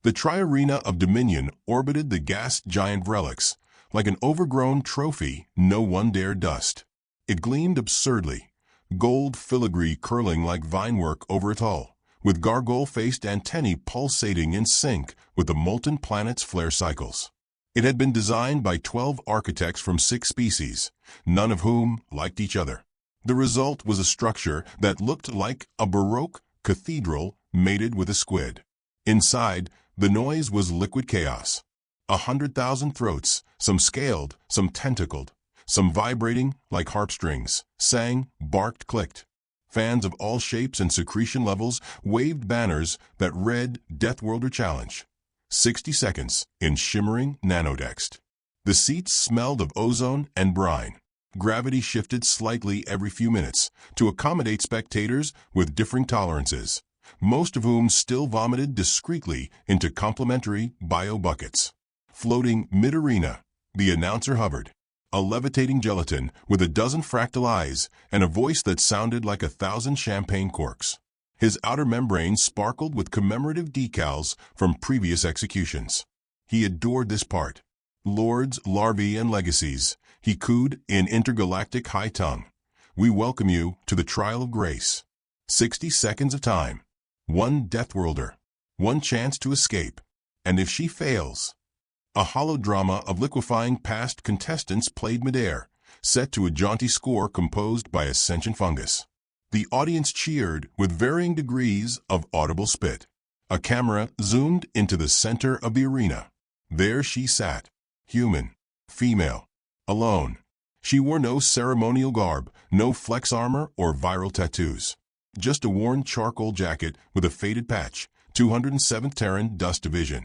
The tri-arena of Dominion orbited the gas giant relics, like an overgrown trophy no one dared dust. It gleamed absurdly, gold filigree curling like vinework over its hull, with gargoyle-faced antennae pulsating in sync with the molten planet's flare cycles. It had been designed by 12 architects from 6 species, none of whom liked each other. The result was a structure that looked like a Baroque cathedral mated with a squid. Inside, the noise was liquid chaos. 100,000 throats, some scaled, some tentacled, some vibrating like harp strings, sang, barked, clicked. Fans of all shapes and secretion levels waved banners that read Deathworlder Challenge. 60 seconds in shimmering nanotext. The seats smelled of ozone and brine. Gravity shifted slightly every few minutes to accommodate spectators with differing tolerances, most of whom still vomited discreetly into complimentary bio-buckets. Floating mid-arena, the announcer hovered, a levitating gelatin with a dozen fractal eyes and a voice that sounded like 1,000 champagne corks. His outer membrane sparkled with commemorative decals from previous executions. He adored this part. Lords, larvae, and legacies, he cooed in intergalactic high tongue. We welcome you to the trial of grace. 60 seconds of time. One Deathworlder. One chance to escape. And if she fails... A hollow drama of liquefying past contestants played midair, set to a jaunty score composed by a sentient fungus. The audience cheered with varying degrees of audible spit. A camera zoomed into the center of the arena. There she sat, human, female, alone. She wore no ceremonial garb, no flex armor or viral tattoos. Just a worn charcoal jacket with a faded patch, 207th Terran Dust Division.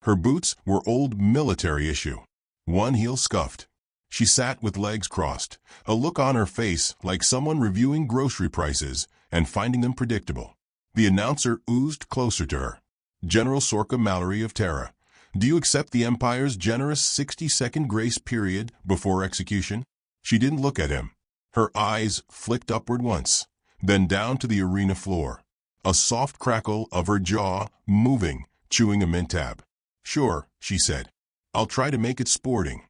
Her boots were old military issue. One heel scuffed. She sat with legs crossed, a look on her face like someone reviewing grocery prices and finding them predictable. The announcer oozed closer to her. General Sorka Mallory of Terra, do you accept the Empire's generous 60-second grace period before execution? She didn't look at him. Her eyes flicked upward once, then down to the arena floor. A soft crackle of her jaw moving, chewing a mint tab. Sure, she said. I'll try to make it sporting.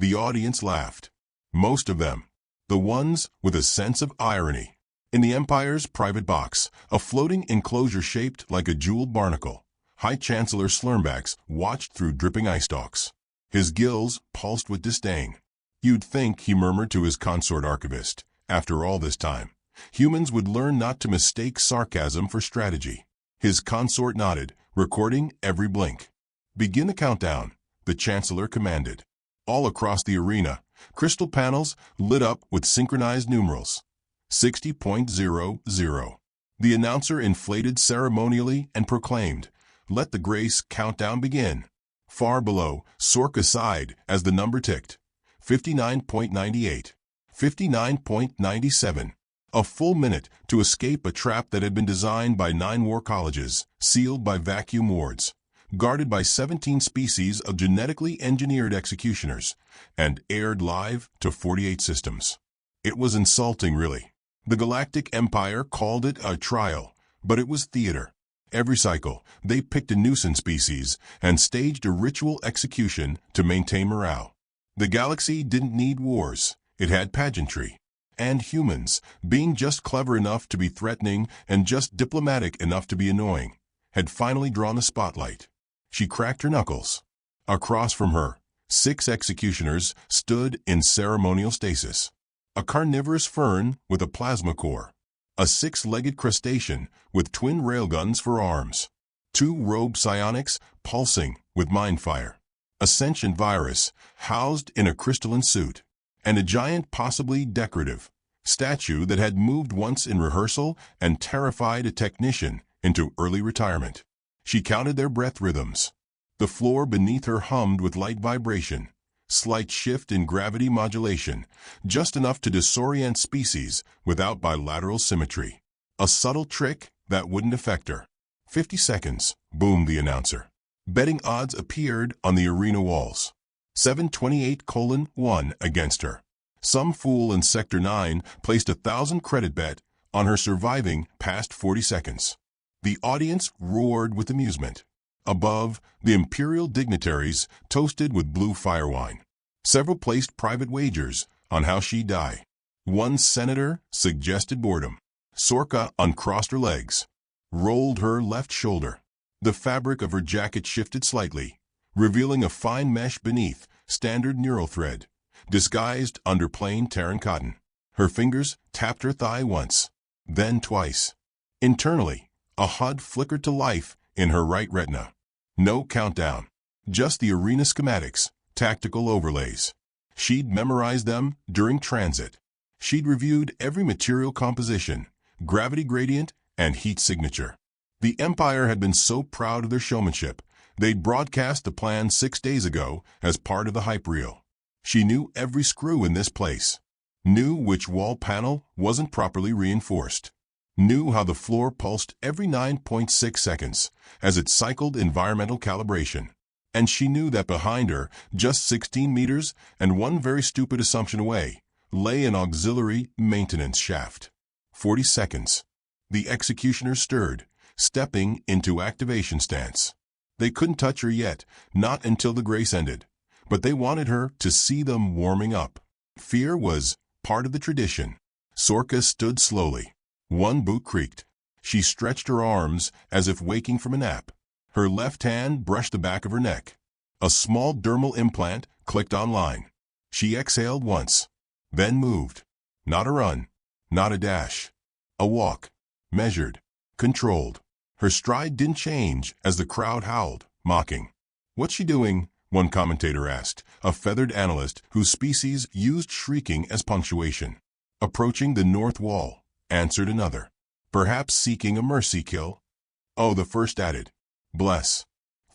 The audience laughed. Most of them. The ones with a sense of irony. In the Empire's private box, a floating enclosure shaped like a jeweled barnacle, High Chancellor Slurmbax watched through dripping eye stalks. His gills pulsed with disdain. You'd think, he murmured to his consort archivist, after all this time, humans would learn not to mistake sarcasm for strategy. His consort nodded, recording every blink. Begin the countdown, the Chancellor commanded. All across the arena, crystal panels lit up with synchronized numerals. 60.00. The announcer inflated ceremonially and proclaimed, "Let the grace countdown begin." Far below, Sorka sighed as the number ticked. 59.98. 59.97. A full minute to escape a trap that had been designed by 9 war colleges, sealed by vacuum wards, guarded by 17 species of genetically engineered executioners, and aired live to 48 systems. It was insulting, really. The Galactic Empire called it a trial, but it was theater. Every cycle, they picked a nuisance species and staged a ritual execution to maintain morale. The galaxy didn't need wars. It had pageantry. And humans, being just clever enough to be threatening and just diplomatic enough to be annoying, had finally drawn the spotlight. She cracked her knuckles. Across from her, 6 executioners stood in ceremonial stasis. A carnivorous fern with a plasma core. A 6-legged crustacean with twin railguns for arms. 2 robed psionics pulsing with mind fire. A sentient virus housed in a crystalline suit. And a giant, possibly decorative, statue that had moved once in rehearsal and terrified a technician into early retirement. She counted their breath rhythms. The floor beneath her hummed with light vibration, slight shift in gravity modulation, just enough to disorient species without bilateral symmetry. A subtle trick that wouldn't affect her. 50 seconds, boomed the announcer. Betting odds appeared on the arena walls. 728:1 against her. Some fool in Sector 9 placed 1,000 credit bet on her surviving past 40 seconds. The audience roared with amusement. Above, the imperial dignitaries toasted with blue firewine. Several placed private wagers on how she'd die. One senator suggested boredom. Sorka uncrossed her legs, rolled her left shoulder. The fabric of her jacket shifted slightly, revealing a fine mesh beneath standard neural thread, disguised under plain Terran cotton. Her fingers tapped her thigh once, then twice. Internally, a HUD flickered to life in her right retina. No countdown, just the arena schematics, tactical overlays. She'd memorized them during transit. She'd reviewed every material composition, gravity gradient, and heat signature. The Empire had been so proud of their showmanship, they'd broadcast the plan 6 days ago as part of the hype reel. She knew every screw in this place, knew which wall panel wasn't properly reinforced, knew how the floor pulsed every 9.6 seconds as it cycled environmental calibration. And she knew that behind her, just 16 meters and one very stupid assumption away, lay an auxiliary maintenance shaft. 40 seconds. The executioners stirred, stepping into activation stance. They couldn't touch her yet, not until the grace ended, but they wanted her to see them warming up. Fear was part of the tradition. Sorka stood slowly. One boot creaked. She stretched her arms as if waking from a nap. Her left hand brushed the back of her neck. A small dermal implant clicked online. She exhaled once, then moved. Not a run, not a dash. A walk. Measured. Controlled. Her stride didn't change as the crowd howled, mocking. "What's she doing?" one commentator asked, a feathered analyst whose species used shrieking as punctuation. "Approaching the north wall," answered another. "Perhaps seeking a mercy kill?" Oh, the first added. "Bless."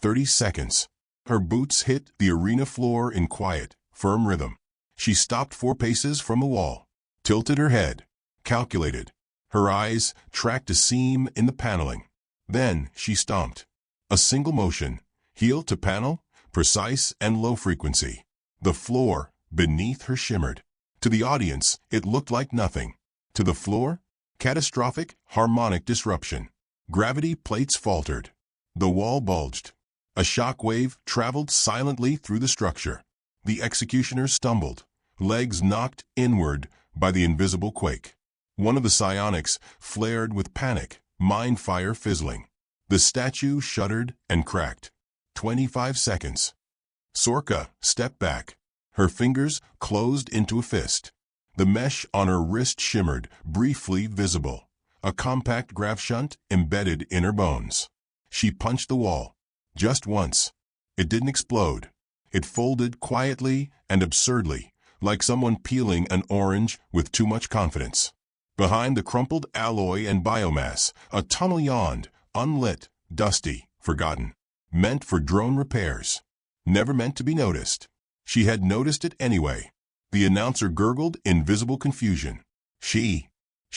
30 seconds. Her boots hit the arena floor in quiet, firm rhythm. She stopped 4 paces from the wall, tilted her head, calculated. Her eyes tracked a seam in the paneling. Then she stomped. A single motion, heel to panel, precise and low frequency. The floor beneath her shimmered. To the audience, it looked like nothing. To the floor, catastrophic harmonic disruption. Gravity plates faltered. The wall bulged. A shock wave traveled silently through the structure. The executioners stumbled, legs knocked inward by the invisible quake. One of the psionics flared with panic, mind fire fizzling. The statue shuddered and cracked. 25 seconds. Sorka stepped back. Her fingers closed into a fist. The mesh on her wrist shimmered, briefly visible. A compact grav shunt embedded in her bones. She punched the wall. Just once. It didn't explode. It folded quietly and absurdly, like someone peeling an orange with too much confidence. Behind the crumpled alloy and biomass, a tunnel yawned, unlit, dusty, forgotten. Meant for drone repairs. Never meant to be noticed. She had noticed it anyway. The announcer gurgled in visible confusion. She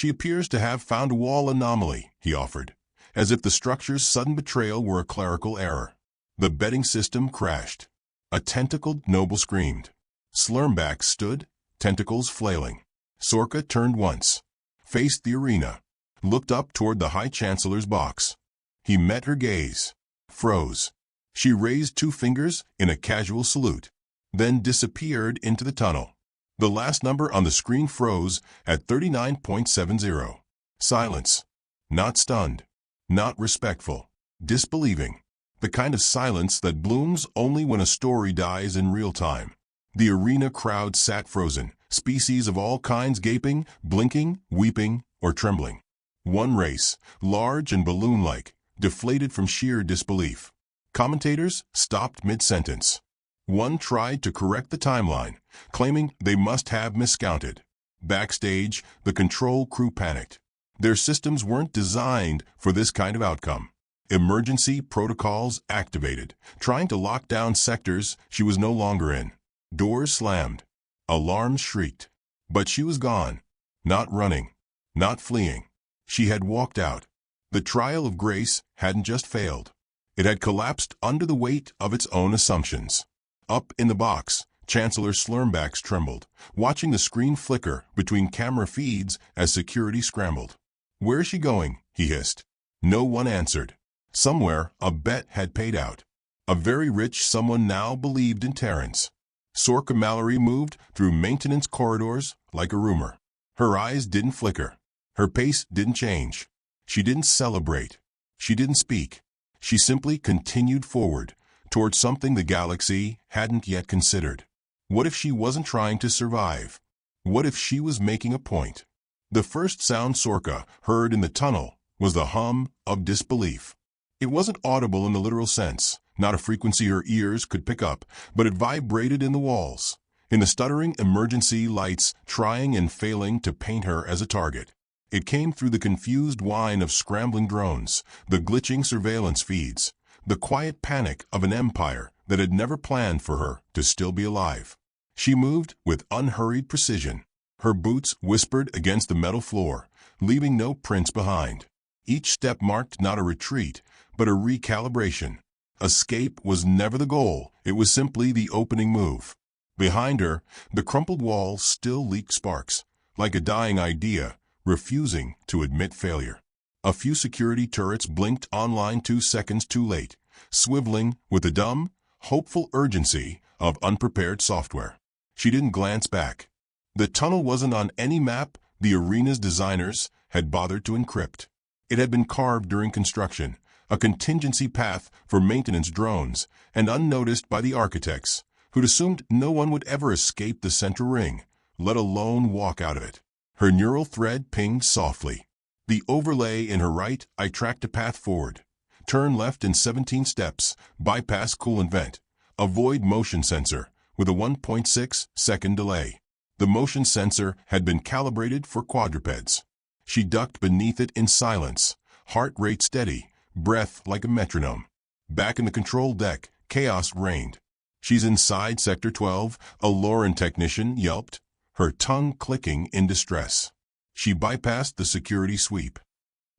appears to have found a wall anomaly, he offered, as if the structure's sudden betrayal were a clerical error. The betting system crashed. A tentacled noble screamed. Slurmback stood, tentacles flailing. Sorka turned once, faced the arena, looked up toward the High Chancellor's box. He met her gaze, froze. She raised 2 fingers in a casual salute, then disappeared into the tunnel. The last number on the screen froze at 39.70. Silence. Not stunned. Not respectful. Disbelieving. The kind of silence that blooms only when a story dies in real time. The arena crowd sat frozen, species of all kinds gaping, blinking, weeping, or trembling. One race, large and balloon-like, deflated from sheer disbelief. Commentators stopped mid-sentence. One tried to correct the timeline, claiming they must have miscounted. Backstage, the control crew panicked. Their systems weren't designed for this kind of outcome. Emergency protocols activated, trying to lock down sectors she was no longer in. Doors slammed. Alarms shrieked. But she was gone. Not running. Not fleeing. She had walked out. The trial of grace hadn't just failed. It had collapsed under the weight of its own assumptions. Up in the box, Chancellor Slurmbacks trembled, watching the screen flicker between camera feeds as security scrambled. "Where is she going?" he hissed. No one answered. Somewhere, a bet had paid out. A very rich someone now believed in Terrence. Sorka Mallory moved through maintenance corridors like a rumor. Her eyes didn't flicker. Her pace didn't change. She didn't celebrate. She didn't speak. She simply continued forward, towards something the galaxy hadn't yet considered. What if she wasn't trying to survive? What if she was making a point? The first sound Sorka heard in the tunnel was the hum of disbelief. It wasn't audible in the literal sense, not a frequency her ears could pick up, but it vibrated in the walls, in the stuttering emergency lights trying and failing to paint her as a target. It came through the confused whine of scrambling drones, the glitching surveillance feeds, the quiet panic of an empire that had never planned for her to still be alive. She moved with unhurried precision. Her boots whispered against the metal floor, leaving no prints behind. Each step marked not a retreat, but a recalibration. Escape was never the goal, it was simply the opening move. Behind her, the crumpled wall still leaked sparks, like a dying idea, refusing to admit failure. A few security turrets blinked online 2 seconds too late, swiveling with the dumb, hopeful urgency of unprepared software. She didn't glance back. The tunnel wasn't on any map the arena's designers had bothered to encrypt. It had been carved during construction, a contingency path for maintenance drones, and unnoticed by the architects, who'd assumed no one would ever escape the central ring, let alone walk out of it. Her neural thread pinged softly. The overlay in her right eye tracked a path forward. Turn left in 17 steps, bypass coolant vent. Avoid motion sensor, with a 1.6-second delay. The motion sensor had been calibrated for quadrupeds. She ducked beneath it in silence, heart rate steady, breath like a metronome. Back in the control deck, chaos reigned. "She's inside Sector 12, a Lauren technician yelped, her tongue clicking in distress. She bypassed the security sweep.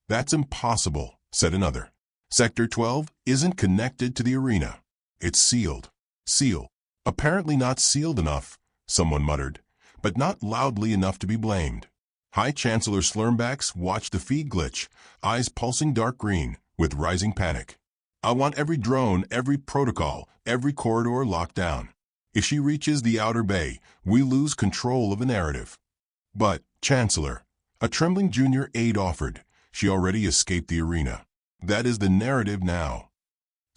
"That's impossible," said another. "Sector 12 isn't connected to the arena. It's sealed." "Seal. Apparently not sealed enough," someone muttered, but not loudly enough to be blamed. High Chancellor Slurmbax watched the feed glitch, eyes pulsing dark green, with rising panic. "I want every drone, every protocol, every corridor locked down. If she reaches the outer bay, we lose control of the narrative." "But, Chancellor," a trembling junior aide offered, "she already escaped the arena. That is the narrative now."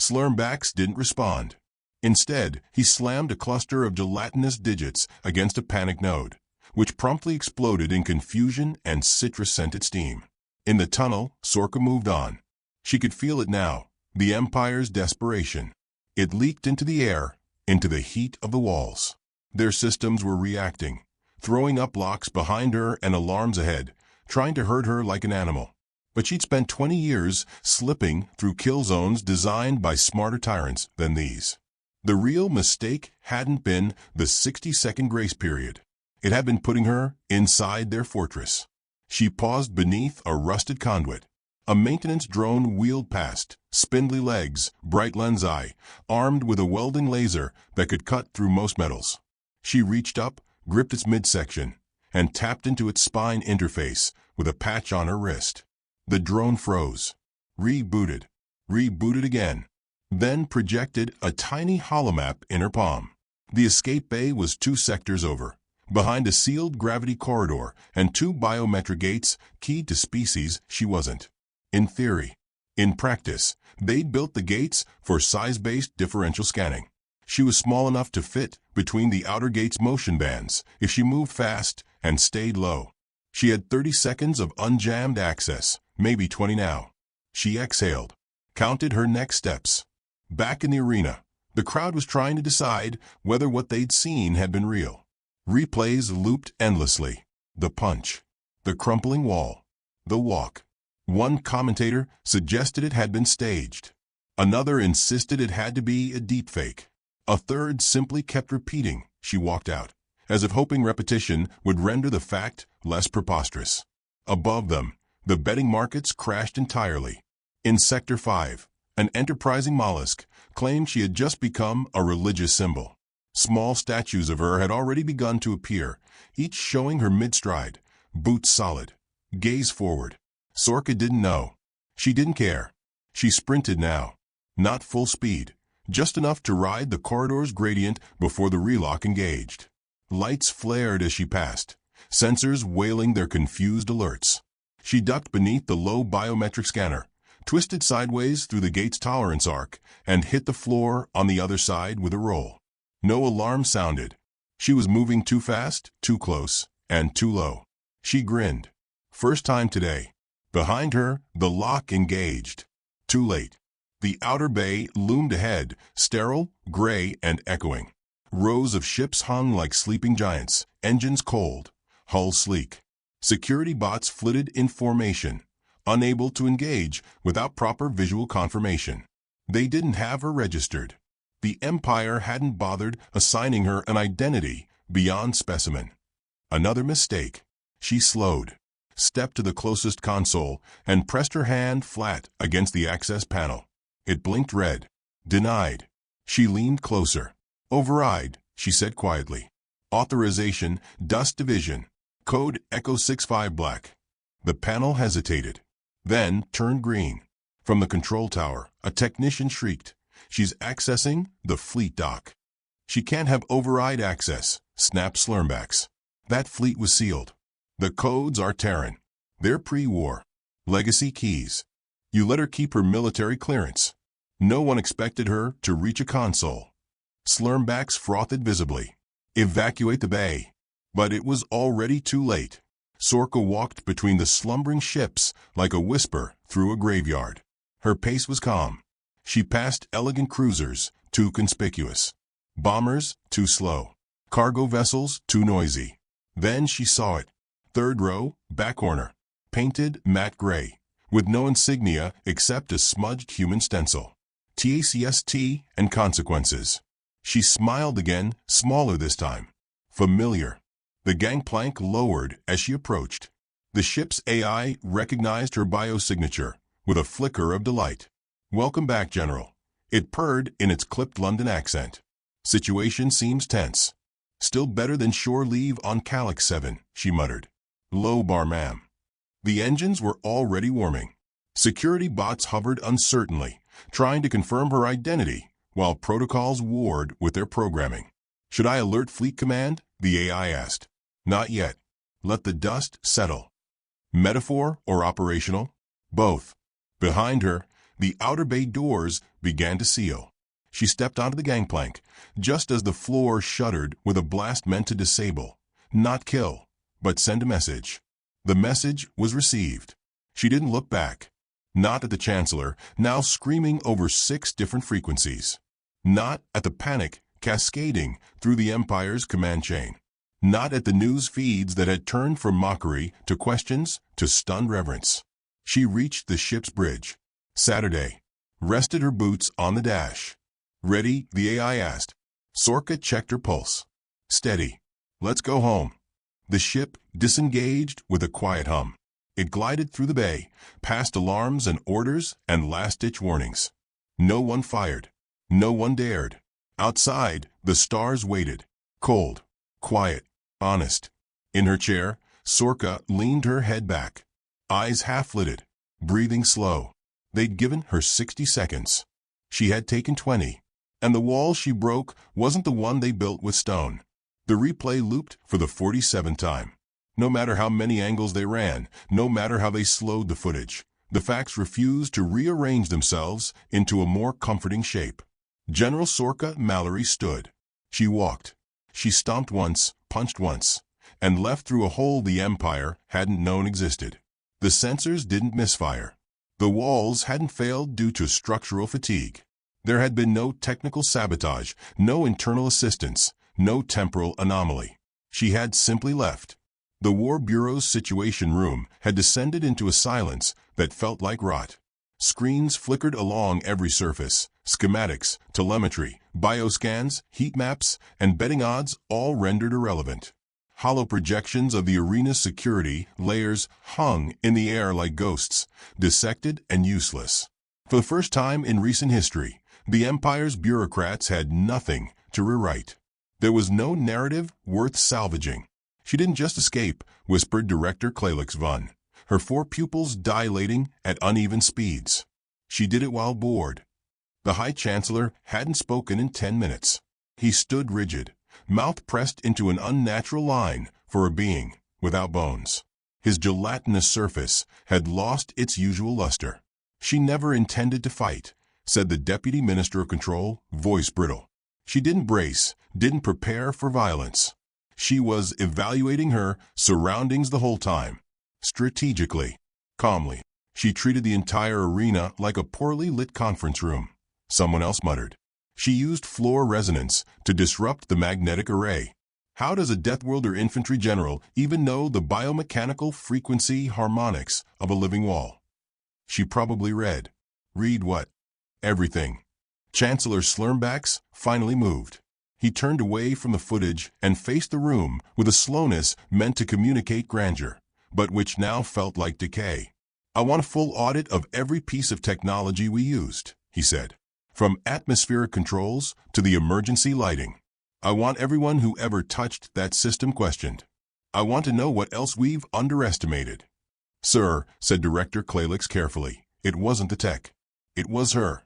Slurmbax didn't respond. Instead, he slammed a cluster of gelatinous digits against a panic node, which promptly exploded in confusion and citrus-scented steam. In the tunnel, Sorka moved on. She could feel it now, the Empire's desperation. It leaked into the air, into the heat of the walls. Their systems were reacting, throwing up locks behind her and alarms ahead, trying to herd her like an animal. But she'd spent 20 years slipping through kill zones designed by smarter tyrants than these. The real mistake hadn't been the 60-second grace period. It had been putting her inside their fortress. She paused beneath a rusted conduit. A maintenance drone wheeled past, spindly legs, bright lens eye, armed with a welding laser that could cut through most metals. She reached up, gripped its midsection, and tapped into its spine interface with a patch on her wrist. The drone froze, rebooted again, then projected a tiny holomap in her palm. The escape bay was 2 sectors over, behind a sealed gravity corridor and 2 biometric gates keyed to species she wasn't. In theory. In practice, they'd built the gates for size-based differential scanning. She was small enough to fit between the outer gate's motion bands if she moved fast and stayed low. She had 30 seconds of unjammed access, maybe 20 now. She exhaled, counted her next steps. Back in the arena, the crowd was trying to decide whether what they'd seen had been real. Replays looped endlessly. The punch, the crumpling wall, the walk. One commentator suggested it had been staged. Another insisted it had to be a deepfake. A third simply kept repeating, "She walked out," as if hoping repetition would render the fact less preposterous. Above them, the betting markets crashed entirely. In Sector 5, an enterprising mollusk claimed she had just become a religious symbol. Small statues of her had already begun to appear, each showing her mid-stride, boots solid, gaze forward. Sorka didn't know. She didn't care. She sprinted now. Not full speed, just enough to ride the corridor's gradient before the relock engaged. Lights flared as she passed, sensors wailing their confused alerts. She ducked beneath the low biometric scanner, twisted sideways through the gate's tolerance arc, and hit the floor on the other side with a roll. No alarm sounded. She was moving too fast, too close, and too low. She grinned. First time today. Behind her, the lock engaged. Too late. The outer bay loomed ahead, sterile, gray, and echoing. Rows of ships hung like sleeping giants, engines cold, hull sleek. Security bots flitted in formation, unable to engage without proper visual confirmation. They didn't have her registered. The Empire hadn't bothered assigning her an identity beyond specimen. Another mistake. She slowed, stepped to the closest console, and pressed her hand flat against the access panel. It blinked red. Denied. She leaned closer. Override, she said quietly. Authorization, Dust Division. Code Echo 65 Black. The panel hesitated, then turned green. From the control tower, a technician shrieked. She's accessing the fleet dock. She can't have override access, snapped Slurmbax. That fleet was sealed. The codes are Terran. They're pre-war. Legacy keys. You let her keep her military clearance. No one expected her to reach a console. Slurmbax frothed visibly. Evacuate the bay. But it was already too late. Sorka walked between the slumbering ships like a whisper through a graveyard. Her pace was calm. She passed elegant cruisers, too conspicuous. Bombers, too slow. Cargo vessels, too noisy. Then she saw it. Third row, back corner. Painted matte gray, with no insignia except a smudged human stencil. TACST and consequences. She smiled again, smaller this time. Familiar. The gangplank lowered as she approached. The ship's AI recognized her biosignature with a flicker of delight. Welcome back, General. It purred in its clipped London accent. Situation seems tense. Still better than shore leave on Calyx 7, she muttered. Low bar, ma'am. The engines were already warming. Security bots hovered uncertainly, trying to confirm her identity, while protocols warred with their programming. Should I alert Fleet Command? The AI asked. Not yet. Let the dust settle. Metaphor or operational? Both. Behind her, the outer bay doors began to seal. She stepped onto the gangplank, just as the floor shuddered with a blast meant to disable, not kill, but send a message. The message was received. She didn't look back. Not at the Chancellor, now screaming over 6 different frequencies. Not at the panic cascading through the Empire's command chain. Not at the news feeds that had turned from mockery to questions to stunned reverence. She reached the ship's bridge. Saturday. Rested her boots on the dash. Ready? The AI asked. Sorka checked her pulse. Steady. Let's go home. The ship disengaged with a quiet hum. It glided through the bay, past alarms and orders and last-ditch warnings. No one fired. No one dared. Outside, the stars waited. Cold. Quiet. Honest. In her chair, Sorka leaned her head back. Eyes half-lidded. Breathing slow. They'd given her 60 seconds. She had taken 20. And the wall she broke wasn't the one they built with stone. The replay looped for the 47th time. No matter how many angles they ran, no matter how they slowed the footage, the facts refused to rearrange themselves into a more comforting shape. General Sorka Mallory stood. She walked. She stomped once, punched once, and left through a hole the Empire hadn't known existed. The sensors didn't misfire. The walls hadn't failed due to structural fatigue. There had been no technical sabotage, no internal assistance, no temporal anomaly. She had simply left. The War Bureau's Situation Room had descended into a silence that felt like rot. Screens flickered along every surface. Schematics, telemetry, bioscans, heat maps, and betting odds all rendered irrelevant. Hollow projections of the arena's security layers hung in the air like ghosts, dissected and useless. For the first time in recent history, the Empire's bureaucrats had nothing to rewrite. There was no narrative worth salvaging. She didn't just escape, whispered Director Calyx Vun, her 4 pupils dilating at uneven speeds. She did it while bored. The High Chancellor hadn't spoken in 10 minutes. He stood rigid, mouth pressed into an unnatural line for a being without bones. His gelatinous surface had lost its usual luster. "She never intended to fight," said the Deputy Minister of Control, voice brittle. "She didn't brace, didn't prepare for violence. She was evaluating her surroundings the whole time. Strategically, calmly. She treated the entire arena like a poorly lit conference room." Someone else muttered. "She used floor resonance to disrupt the magnetic array. How does a Deathworlder infantry general even know the biomechanical frequency harmonics of a living wall?" "She probably read." "Read what?" "Everything." Chancellor Slurmbax finally moved. He turned away from the footage and faced the room with a slowness meant to communicate grandeur, but which now felt like decay. "I want a full audit of every piece of technology we used," he said. "From atmospheric controls to the emergency lighting. I want everyone who ever touched that system questioned. I want to know what else we've underestimated." "Sir," said Director Klalix carefully, "it wasn't the tech. It was her."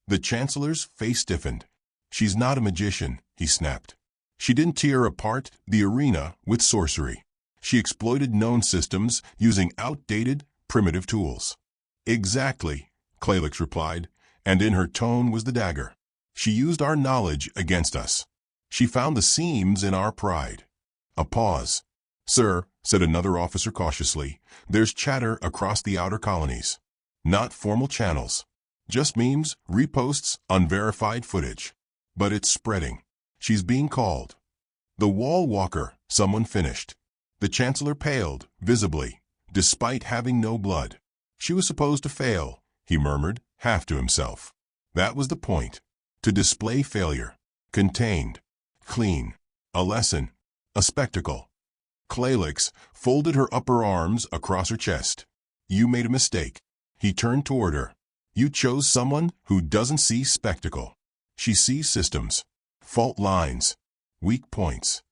The Chancellor's face stiffened. "She's not a magician," he snapped. "She didn't tear apart the arena with sorcery. She exploited known systems using outdated, primitive tools." "Exactly," Klalix replied, and in her tone was the dagger. "She used our knowledge against us. She found the seams in our pride." A pause. "Sir," said another officer cautiously, "there's chatter across the outer colonies. Not formal channels. Just memes, reposts, unverified footage. But it's spreading. She's being called the Wall Walker," someone finished. The Chancellor paled, visibly, despite having no blood. "She was supposed to fail," he murmured, half to himself. "That was the point. To display failure. Contained. Clean. A lesson. A spectacle." Klalix folded her upper arms across her chest. "You made a mistake." He turned toward her. "You chose someone who doesn't see spectacle. She sees systems, fault lines, weak points.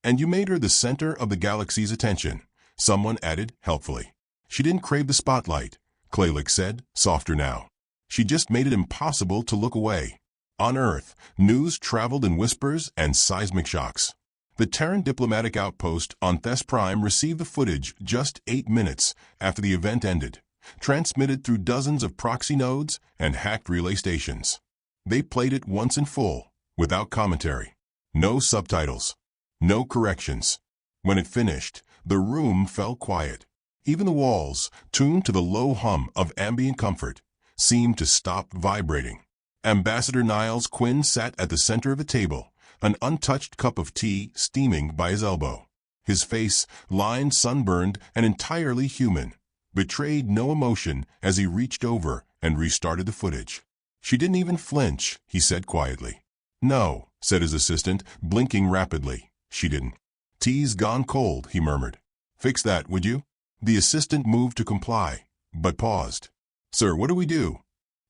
And you made her the center of the galaxy's attention," someone added helpfully. "She didn't crave the spotlight," Klalix said, softer now. "She just made it impossible to look away." On Earth, news traveled in whispers and seismic shocks. The Terran diplomatic outpost on Thes Prime received the footage just 8 minutes after the event ended, transmitted through dozens of proxy nodes and hacked relay stations. They played it once in full, without commentary. No subtitles. No corrections. When it finished, the room fell quiet. Even the walls, tuned to the low hum of ambient comfort, seemed to stop vibrating. Ambassador Niles Quinn sat at the center of a table, an untouched cup of tea steaming by his elbow. His face, lined, sunburned, and entirely human, betrayed no emotion as he reached over and restarted the footage. "She didn't even flinch," he said quietly. "No," said his assistant, blinking rapidly. "She didn't." "Tea's gone cold," he murmured. "Fix that, would you?" The assistant moved to comply, but paused. "Sir, what do we do?"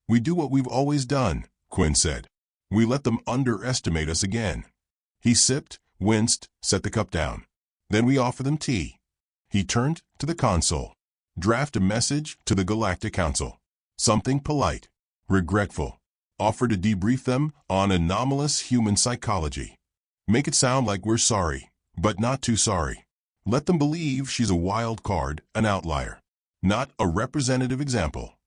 "We do what we've always done," Quinn said. "We let them underestimate us again." He sipped, winced, set the cup down. "Then we offer them tea." He turned to the console. "Draft a message to the Galactic Council. Something polite, regretful. Offer to debrief them on anomalous human psychology. Make it sound like we're sorry, but not too sorry. Let them believe she's a wild card, an outlier, not a representative example."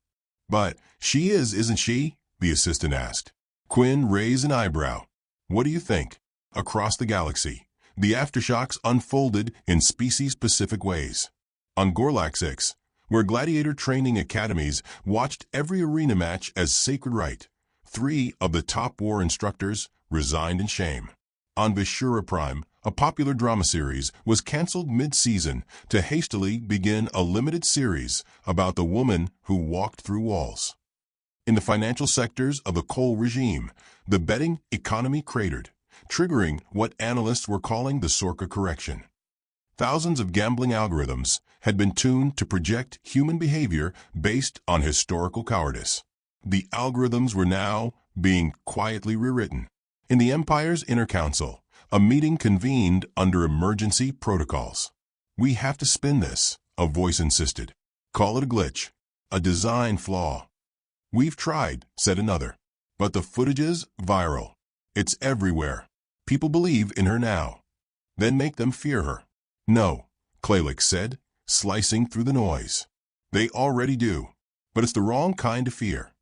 "But she is, isn't she?" the assistant asked. Quinn raised an eyebrow. "What do you think?" Across the galaxy, the aftershocks unfolded in species-specific ways. On Gorlax-6, where gladiator training academies watched every arena match as sacred right, 3 of the top war instructors resigned in shame. On Vishura Prime, a popular drama series was canceled mid-season to hastily begin a limited series about the woman who walked through walls. In the financial sectors of the coal regime, the betting economy cratered, triggering what analysts were calling the Sorka correction. Thousands of gambling algorithms had been tuned to project human behavior based on historical cowardice. The algorithms were now being quietly rewritten. In the Empire's Inner Council, a meeting convened under emergency protocols. "We have to spin this," a voice insisted. "Call it a glitch, a design flaw." "We've tried," said another. "But the footage is viral. It's everywhere. People believe in her now." "Then make them fear her." "No," Klalik said, slicing through the noise. "They already do. But it's the wrong kind of fear."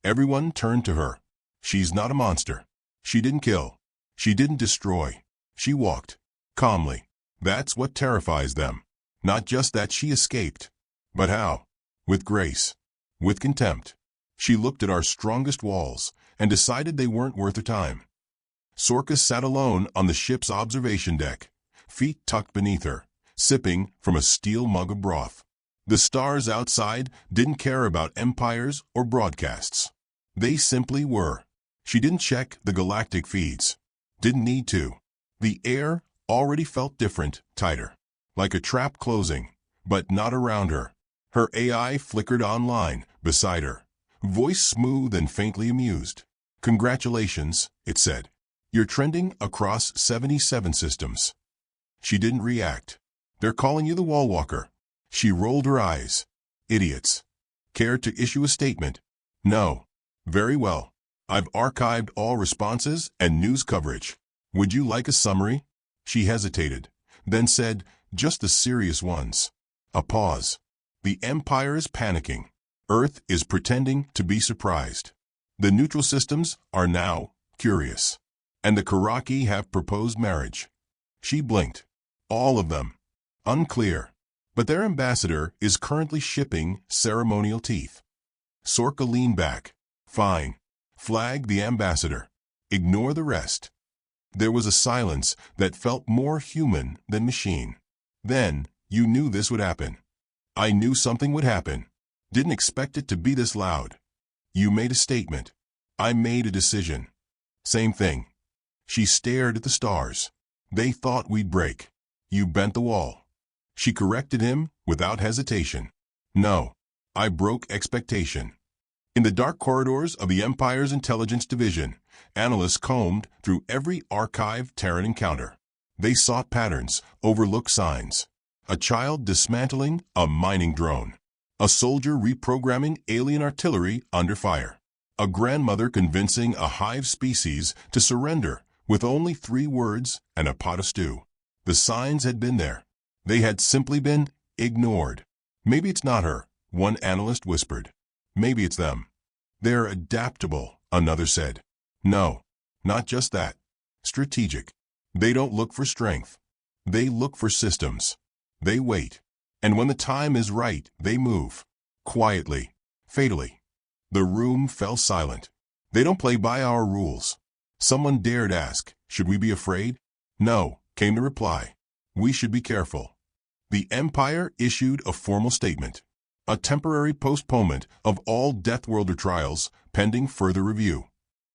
Everyone turned to her. "She's not a monster. She didn't kill. She didn't destroy. She walked. Calmly. That's what terrifies them. Not just that she escaped. But how? With grace. With contempt. She looked at our strongest walls and decided they weren't worth her time." Sorka sat alone on the ship's observation deck, feet tucked beneath her, sipping from a steel mug of broth. The stars outside didn't care about empires or broadcasts. They simply were. She didn't check the galactic feeds. Didn't need to. The air already felt different, tighter. Like a trap closing, but not around her. Her AI flickered online, beside her. Voice smooth and faintly amused. "Congratulations," it said. "You're trending across 77 systems." She didn't react. "They're calling you the wall walker." She rolled her eyes. "Idiots." "Care to issue a statement?" "No." "Very well. I've archived all responses and news coverage. Would you like a summary?" She hesitated, then said, "Just the serious ones." A pause. "The Empire is panicking. Earth is pretending to be surprised. The neutral systems are now curious. And the Karaki have proposed marriage." She blinked. "All of them." "Unclear. But their ambassador is currently shipping ceremonial teeth." Sorka leaned back. "Fine. Flag the ambassador. Ignore the rest." There was a silence that felt more human than machine. "Then, you knew this would happen." "I knew something would happen. Didn't expect it to be this loud." "You made a statement." "I made a decision." "Same thing." She stared at the stars. "They thought we'd break. You bent the wall." She corrected him without hesitation. "No. I broke expectation." In the dark corridors of the Empire's intelligence division, analysts combed through every archived Terran encounter. They sought patterns, overlooked signs. A child dismantling a mining drone. A soldier reprogramming alien artillery under fire. A grandmother convincing a hive species to surrender with only 3 words and a pot of stew. The signs had been there. They had simply been ignored. "Maybe it's not her," one analyst whispered. "Maybe it's them." "They're adaptable," another said. "No, not just that. Strategic. They don't look for strength. They look for systems. They wait. And when the time is right, they move. Quietly. Fatally." The room fell silent. "They don't play by our rules." Someone dared ask, "Should we be afraid?" "No," came the reply. "We should be careful." The Empire issued a formal statement. A temporary postponement of all Deathworlder trials pending further review.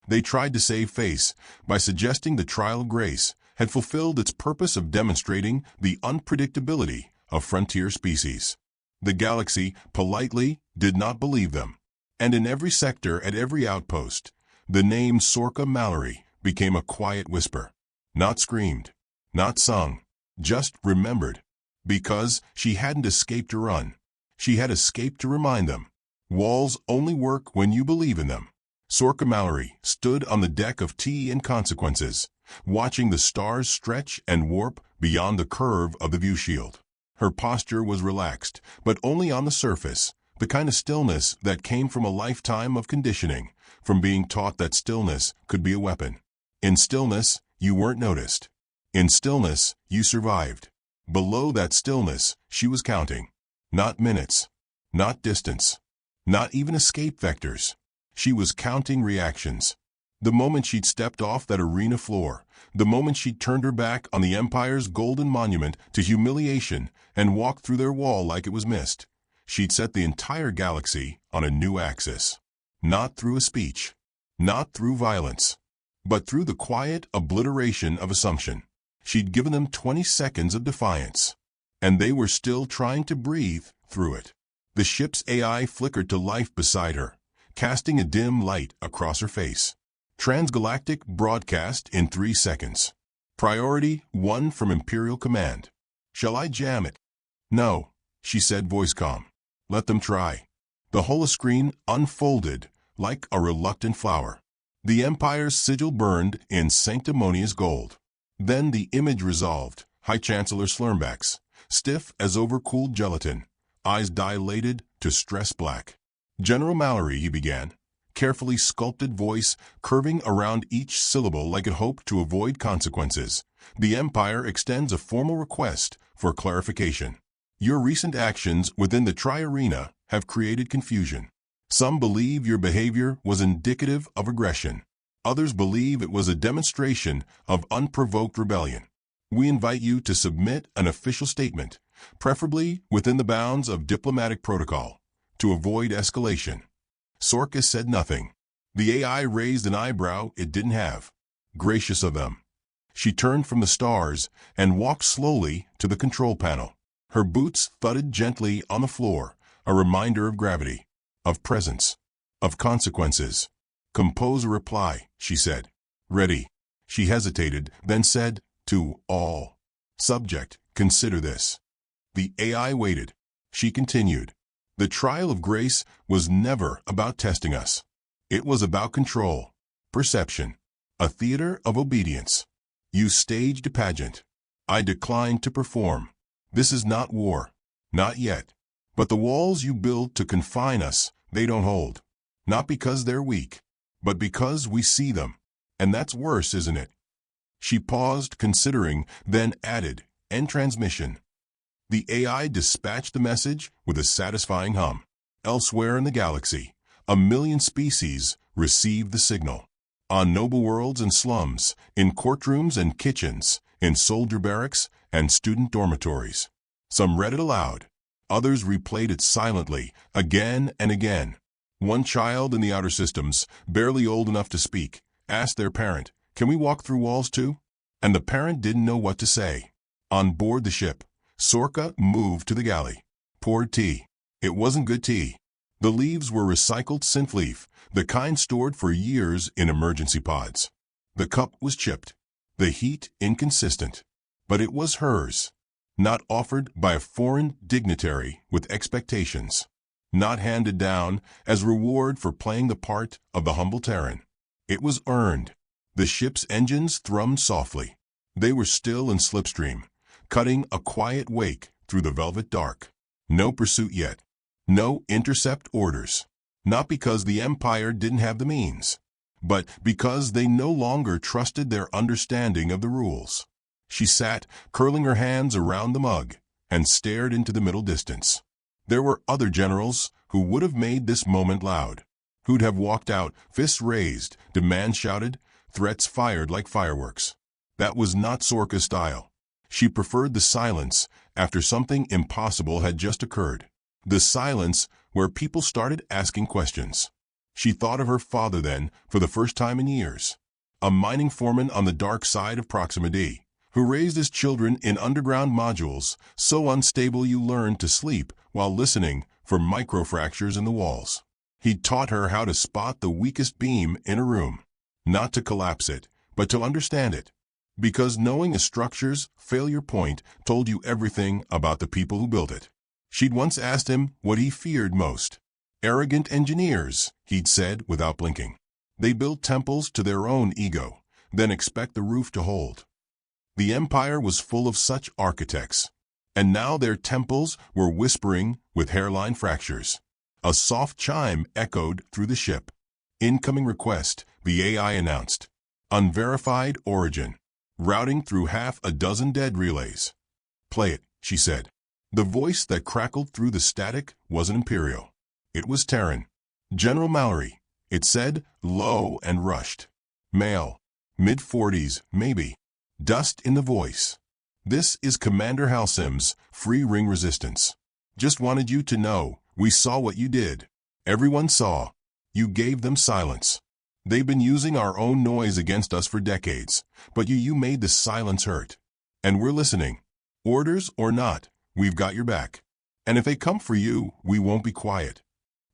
They tried to save face by suggesting the trial of grace had fulfilled its purpose of demonstrating the unpredictability of frontier species. The galaxy politely did not believe them. And in every sector at every outpost, the name Sorka Mallory became a quiet whisper. Not screamed, not sung, just remembered. Because she hadn't escaped to run. She had escaped to remind them. Walls only work when you believe in them. Sorka Mallory stood on the deck of Tea and Consequences, watching the stars stretch and warp beyond the curve of the view shield. Her posture was relaxed, but only on the surface, the kind of stillness that came from a lifetime of conditioning, from being taught that stillness could be a weapon. In stillness, you weren't noticed. In stillness, you survived. Below that stillness, she was counting. Not minutes. Not distance. Not even escape vectors. She was counting reactions. The moment she'd stepped off that arena floor, the moment she'd turned her back on the Empire's golden monument to humiliation and walked through their wall like it was mist, she'd set the entire galaxy on a new axis. Not through a speech. Not through violence. But through the quiet obliteration of assumption. She'd given them 20 seconds of defiance. And they were still trying to breathe through it. The ship's AI flickered to life beside her, casting a dim light across her face. Transgalactic broadcast in 3 seconds. Priority 1 from Imperial Command. "Shall I jam it?" "No," she said, voice calm. "Let them try." The holoscreen unfolded, like a reluctant flower. The Empire's sigil burned in sanctimonious gold. Then the image resolved, High Chancellor Slurmbax, stiff as overcooled gelatin, eyes dilated to stress black. General Mallory, he began, carefully sculpted voice curving around each syllable like it hoped to avoid consequences. The Empire extends a formal request for clarification. Your recent actions within the Tri-Arena have created confusion. Some believe your behavior was indicative of aggression. Others believe it was a demonstration of unprovoked rebellion. We invite you to submit an official statement, preferably within the bounds of diplomatic protocol, to avoid escalation. Sorka said nothing. The AI raised an eyebrow it didn't have. Gracious of them. She turned from the stars and walked slowly to the control panel. Her boots thudded gently on the floor, a reminder of gravity, of presence, of consequences. Compose a reply, she said. Ready. She hesitated, then said, to all. Subject, consider this. The AI waited. She continued. The trial of grace was never about testing us. It was about control, perception, a theater of obedience. You staged a pageant. I declined to perform. This is not war. Not yet. But the walls you build to confine us, they don't hold. Not because they're weak, but because we see them. And that's worse, isn't it? She paused, considering, then added, end transmission. The AI dispatched the message with a satisfying hum. Elsewhere in the galaxy, 1 million species received the signal. On noble worlds and slums, in courtrooms and kitchens, in soldier barracks and student dormitories. Some read it aloud. Others replayed it silently, again and again. One child in the outer systems, barely old enough to speak, asked their parent, "Can we walk through walls too?" And the parent didn't know what to say. On board the ship, Sorka moved to the galley. Poured tea. It wasn't good tea. The leaves were recycled synth leaf, the kind stored for years in emergency pods. The cup was chipped. The heat inconsistent. But it was hers. Not offered by a foreign dignitary with expectations. Not handed down as reward for playing the part of the humble Terran. It was earned. The ship's engines thrummed softly. They were still in slipstream, cutting a quiet wake through the velvet dark. No pursuit yet. No intercept orders. Not because the Empire didn't have the means, but because they no longer trusted their understanding of the rules. She sat, curling her hands around the mug, and stared into the middle distance. There were other generals who would have made this moment loud, who'd have walked out, fists raised, demands shouted, threats fired like fireworks. That was not Sorka's style. She preferred the silence after something impossible had just occurred. The silence where people started asking questions. She thought of her father then, for the first time in years. A mining foreman on the dark side of Proxima D, who raised his children in underground modules so unstable you learned to sleep while listening for microfractures in the walls. He'd taught her how to spot the weakest beam in a room. Not to collapse it, but to understand it. Because knowing a structure's failure point told you everything about the people who built it. She'd once asked him what he feared most. Arrogant engineers, he'd said without blinking. They build temples to their own ego, then expect the roof to hold. The Empire was full of such architects. And now their temples were whispering with hairline fractures. A soft chime echoed through the ship. Incoming request, the AI announced. Unverified origin. Routing through half a dozen dead relays. Play it, she said. The voice that crackled through the static wasn't Imperial. It was Terran. General Mallory. It said, low and rushed. Male. Mid-40s, maybe. Dust in the voice. This is Commander Halsim's free ring resistance. Just wanted you to know, we saw what you did. Everyone saw. You gave them silence. They've been using our own noise against us for decades, but you made the silence hurt. And we're listening. Orders or not, we've got your back. And if they come for you, we won't be quiet.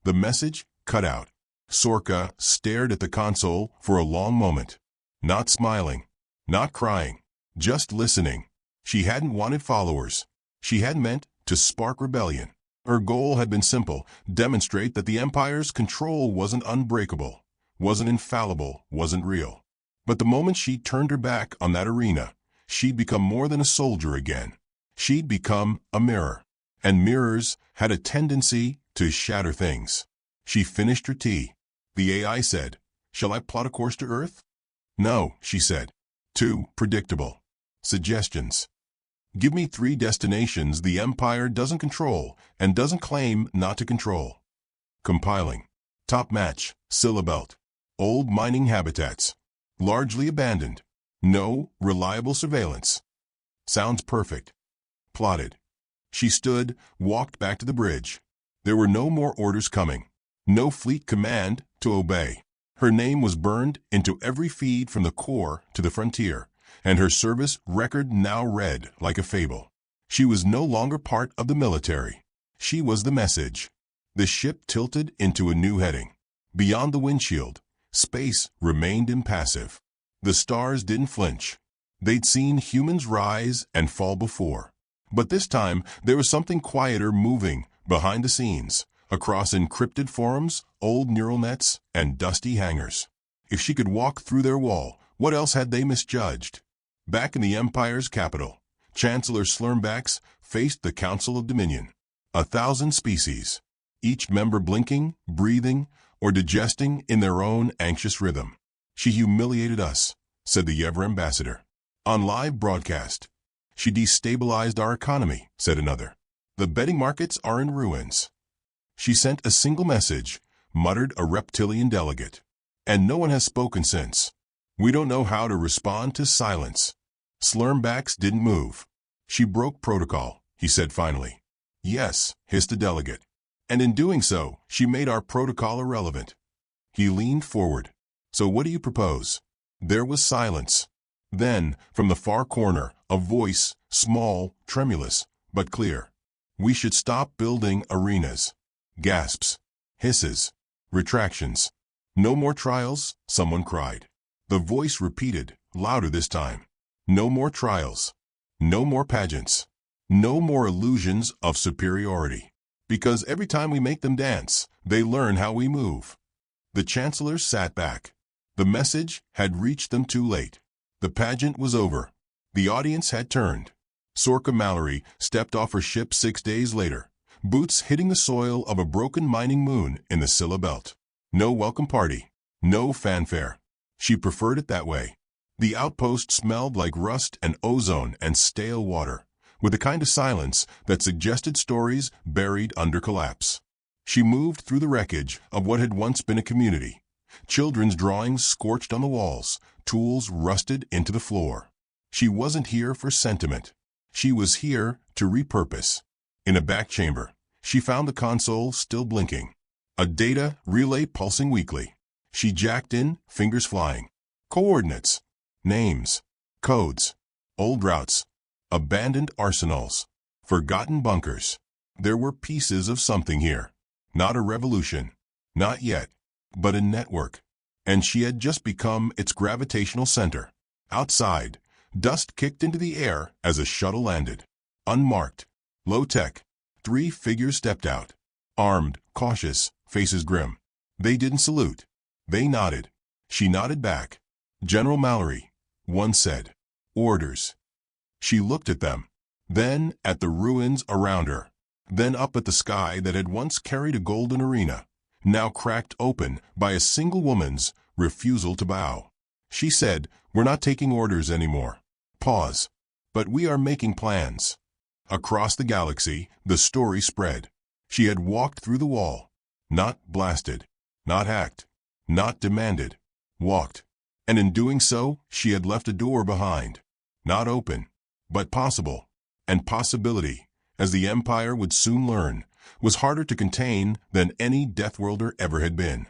The message cut out. Sorka stared at the console for a long moment. Not smiling. Not crying. Just listening. She hadn't wanted followers. She had meant to spark rebellion. Her goal had been simple: demonstrate that the Empire's control wasn't unbreakable, wasn't infallible, wasn't real. But the moment she turned her back on that arena, she'd become more than a soldier again. She'd become a mirror. And mirrors had a tendency to shatter things. She finished her tea. The AI said, "Shall I plot a course to Earth?" "No," she said. "Too predictable." Suggestions. "Give me 3 destinations the Empire doesn't control and doesn't claim not to control." Compiling. Top match, Scylla Belt. Old mining habitats. Largely abandoned. No reliable surveillance. Sounds perfect. Plotted. She stood, walked back to the bridge. There were no more orders coming. No fleet command to obey. Her name was burned into every feed from the core to the frontier, and her service record now read like a fable. She was no longer part of the military. She was the message. The ship tilted into a new heading. Beyond the windshield, space remained impassive. The stars didn't flinch. They'd seen humans rise and fall before. But this time, there was something quieter moving behind the scenes, across encrypted forums, old neural nets, and dusty hangars. If she could walk through their wall, what else had they misjudged? Back in the Empire's capital, Chancellor Slurmbax faced the Council of Dominion. 1,000 species, each member blinking, breathing, or digesting in their own anxious rhythm. "She humiliated us," said the Yevra ambassador. On live broadcast. "She destabilized our economy," said another. "The betting markets are in ruins." "She sent a single message," muttered a reptilian delegate. "And no one has spoken since. We don't know how to respond to silence." Slurmbax didn't move. "She broke protocol," he said finally. "Yes," hissed a delegate. "And in doing so, she made our protocol irrelevant." He leaned forward. "So what do you propose?" There was silence. Then, from the far corner, a voice, small, tremulous, but clear. "We should stop building arenas." Gasps. Hisses. Retractions. "No more trials," someone cried. The voice repeated, louder this time. "No more trials. No more pageants. No more illusions of superiority. Because every time we make them dance, they learn how we move." The Chancellor sat back. The message had reached them too late. The pageant was over. The audience had turned. Sorka Mallory stepped off her ship 6 days later, boots hitting the soil of a broken mining moon in the Scylla Belt. No welcome party. No fanfare. She preferred it that way. The outpost smelled like rust and ozone and stale water, with the kind of silence that suggested stories buried under collapse. She moved through the wreckage of what had once been a community. Children's drawings scorched on the walls, tools rusted into the floor. She wasn't here for sentiment. She was here to repurpose. In a back chamber, she found the console still blinking. A data relay pulsing weakly. She jacked in, fingers flying. Coordinates. Names. Codes. Old routes. Abandoned arsenals. Forgotten bunkers. There were pieces of something here. Not a revolution. Not yet. But a network. And she had just become its gravitational center. Outside, dust kicked into the air as a shuttle landed. Unmarked. Low-tech. 3 figures stepped out. Armed, cautious, faces grim. They didn't salute. They nodded. She nodded back. "General Mallory," one said. "Orders." She looked at them. Then at the ruins around her. Then up at the sky that had once carried a golden arena, now cracked open by a single woman's refusal to bow. She said, "We're not taking orders anymore." Pause. "But we are making plans." Across the galaxy, the story spread. She had walked through the wall. Not blasted. Not hacked. Not demanded. Walked. And in doing so, she had left a door behind. Not open, but possible. And possibility, as the Empire would soon learn, was harder to contain than any Deathworlder ever had been.